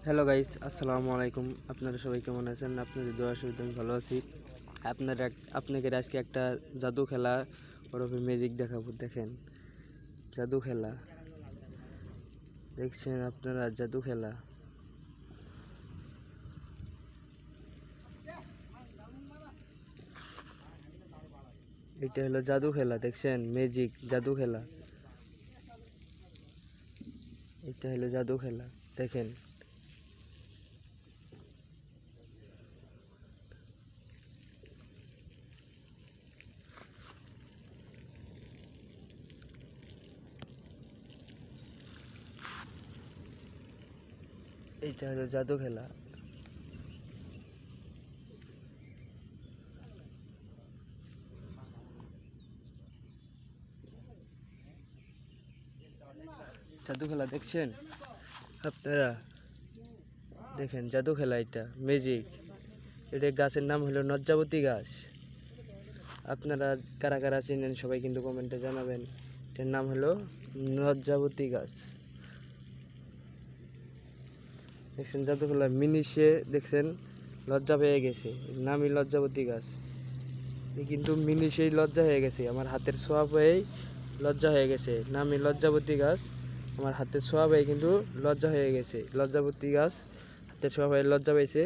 Hello guys, আসসালামু আলাইকুম। আপনারা সবাই কেমন আছেন? আপনাদের দোয়া সুবিধা আমি ভালো আছি। আপনাদের আজকে একটা জাদু খেলা ওরফে ম্যাজিক দেখাবো। দেখেন, জাদু খেলা দেখছেন আপনারা? জাদু খেলা, এটা হলো জাদু খেলা। দেখছেন, ম্যাজিক জাদু খেলা, এটা হলো জাদু খেলা। দেখেন, এটা হলো জাদু খেলা। জাদু খেলা দেখছেন আপনারা? দেখেন জাদু খেলা, এটা ম্যাজিক। এটা গাছের নাম হলো লজ্জাবতী গাছ। আপনারা কারা কারা চিনেন সবাই কিন্তু কমেন্টে জানাবেন। এটার নাম হলো লজ্জাবতী গাছ। দেখছেন জাদুগুলা মিনিশে, দেখছেন লজ্জা পেয়ে গেছে। এর নামই লজ্জাবতী গাছ। কিন্তু মিনিশেই লজ্জা হয়ে গেছে, আমার হাতের ছোঁয়া পেয়েই লজ্জা হয়ে গেছে। নামই লজ্জাবতী গাছ, আমার হাতের ছোঁয়া পেয়ে কিন্তু লজ্জা হয়ে গেছে। লজ্জাবতী গাছ হাতের ছোঁয়া পেয়ে লজ্জা পেয়েছে।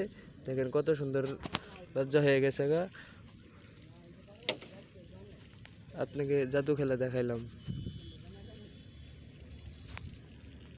দেখেন কত সুন্দর লজ্জা হয়ে গেছে গা। আপনাকে জাদু খেলা দেখাইলাম।